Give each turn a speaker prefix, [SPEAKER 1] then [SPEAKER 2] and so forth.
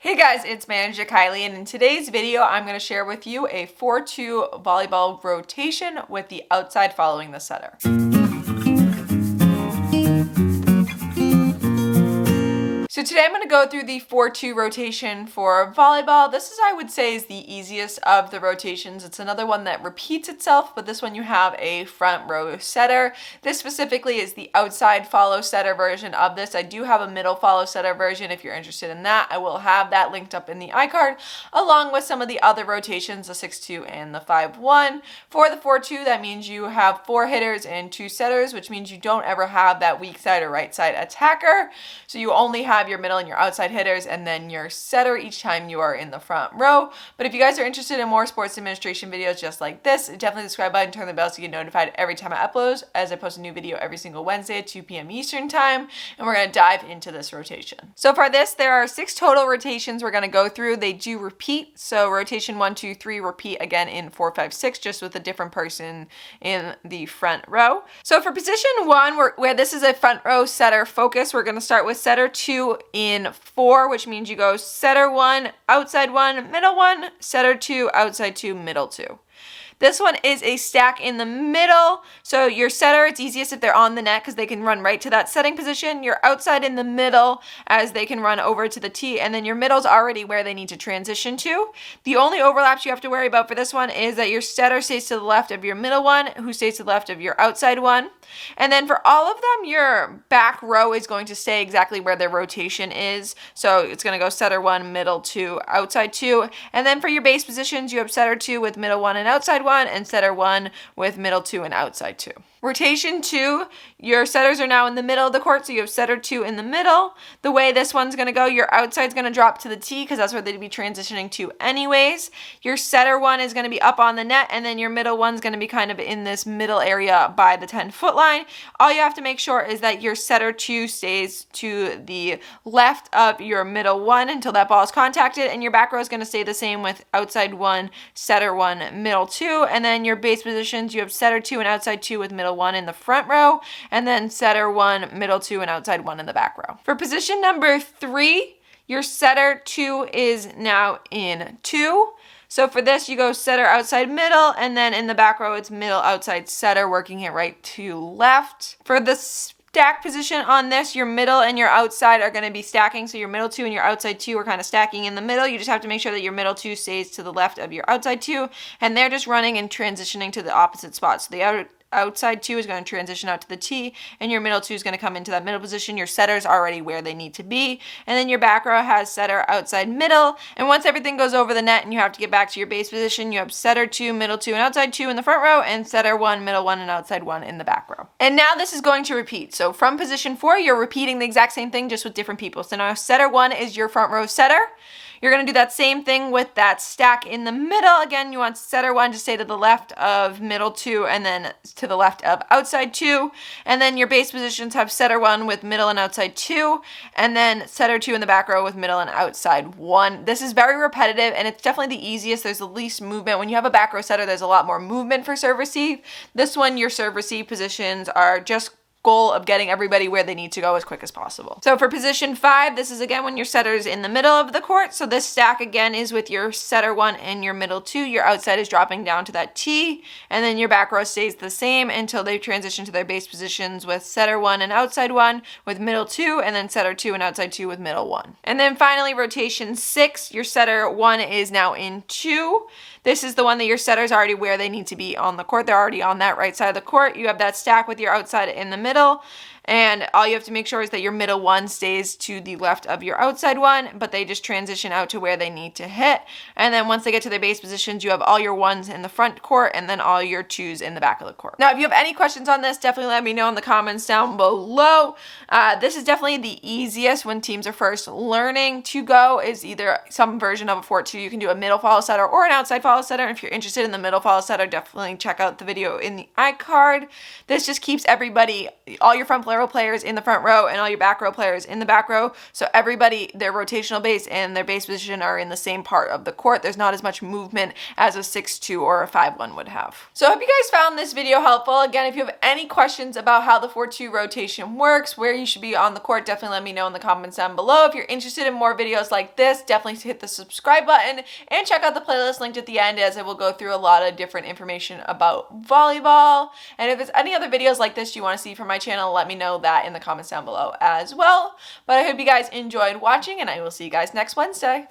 [SPEAKER 1] Hey guys, it's Manager Kylie, and in today's video, I'm going to share with you a 4-2 volleyball rotation with the outside following the setter. So today I'm going to go through the 4-2 rotation for volleyball. This is, I would say, is the easiest of the rotations. It's another one that repeats itself, but this one you have a front row setter. This specifically is the outside follow setter version of this. I do have a middle follow setter version if you're interested in that. I will have that linked up in the iCard, along with some of the other rotations, the 6-2 and the 5-1. For the 4-2, that means you have 4 hitters and 2 setters, which means you don't ever have that weak side or right side attacker. So you only have your middle and your outside hitters and then your setter each time you are in the front row. But if you guys are interested in more sports administration videos just like this, definitely subscribe button, turn the bell so you get notified every time I upload, as I post a new video every single Wednesday at 2 p.m. Eastern time. And we're going to dive into this rotation. So for this, there are 6 total rotations we're going to go through. They do repeat. So rotation 1, 2, 3 repeat again in 4, 5, 6, just with a different person in the front row. So for position 1, where this is a front row setter focus, we're going to start with setter 2 in 4, which means you go setter 1, outside 1, middle 1, setter 2, outside 2, middle 2. This one is a stack in the middle. So your setter, it's easiest if they're on the net because they can run right to that setting position. Your outside in the middle as they can run over to the tee, and then your middle's already where they need to transition to. The only overlaps you have to worry about for this one is that your setter stays to the left of your middle one, who stays to the left of your outside one. And then for all of them, your back row is going to stay exactly where their rotation is. So it's going to go setter 1, middle 2, outside 2. And then for your base positions, you have setter 2 with middle 1 and outside 1, and setter 1 with middle 2 and outside 2. Rotation 2, your setters are now in the middle of the court, so you have setter 2 in the middle. The way this one's going to go, your outside's going to drop to the tee because that's where they'd be transitioning to anyways. Your setter 1 is going to be up on the net, and then your middle one's going to be kind of in this middle area by the 10-foot line. All you have to make sure is that your setter 2 stays to the left of your middle 1 until that ball is contacted, and your back row is going to stay the same with outside 1, setter 1, middle 2, and then your base positions, you have setter 2 and outside 2 with middle 1 in the front row, and then setter 1, middle 2, and outside 1 in the back row. For position number 3, your setter 2 is now in 2. So for this, you go setter, outside, middle, and then in the back row, it's middle, outside, setter, working it right to left. For the stack position on this, your middle and your outside are going to be stacking. So your middle 2 and your outside 2 are kind of stacking in the middle. You just have to make sure that your middle 2 stays to the left of your outside 2, and they're just running and transitioning to the opposite spots. So the outside 2 is going to transition out to the tee, and your middle 2 is going to come into that middle position. Your setter's already where they need to be, and then your back row has setter, outside, middle, and once everything goes over the net and you have to get back to your base position, you have setter 2, middle 2, and outside 2 in the front row, and setter 1, middle 1, and outside 1 in the back row. And now this is going to repeat. So from position 4, you're repeating the exact same thing, just with different people. So now setter 1 is your front row setter. You're going to do that same thing with that stack in the middle. Again, you want setter 1 to stay to the left of middle 2 and then to the left of outside 2. And then your base positions have setter 1 with middle and outside 2, and then setter 2 in the back row with middle and outside 1. This is very repetitive, and it's definitely the easiest. There's the least movement. When you have a back row setter, there's a lot more movement for serve receive. This one, your serve receive positions are just goal of getting everybody where they need to go as quick as possible. So for position 5, this is again when your setter's in the middle of the court. So this stack again is with your setter 1 and your middle 2. Your outside is dropping down to that tee, and then your back row stays the same until they transition to their base positions with setter 1 and outside 1 with middle 2, and then setter 2 and outside 2 with middle 1. And then finally, rotation 6, your setter 1 is now in 2. This is the one that your setter's already where they need to be on the court. They're already on that right side of the court. You have that stack with your outside in the middle. And all you have to make sure is that your middle 1 stays to the left of your outside 1, but they just transition out to where they need to hit. And then once they get to their base positions, you have all your 1s in the front court and then all your 2s in the back of the court. Now, if you have any questions on this, definitely let me know in the comments down below. This is definitely the easiest when teams are first learning to go, is either some version of a 4-2. You can do a middle follow setter or an outside follow setter. And if you're interested in the middle follow setter, definitely check out the video in the iCard. This just keeps everybody, all your front players row players in the front row and all your back row players in the back row. So everybody, their rotational base and their base position are in the same part of the court. There's not as much movement as a 6-2 or a 5-1 would have. So I hope you guys found this video helpful. Again, if you have any questions about how the 4-2 rotation works, where you should be on the court, definitely let me know in the comments down below. If you're interested in more videos like this, definitely hit the subscribe button and check out the playlist linked at the end, as it will go through a lot of different information about volleyball. And if there's any other videos like this you want to see from my channel, let me know that in the comments down below as well. But I hope you guys enjoyed watching, and I will see you guys next Wednesday.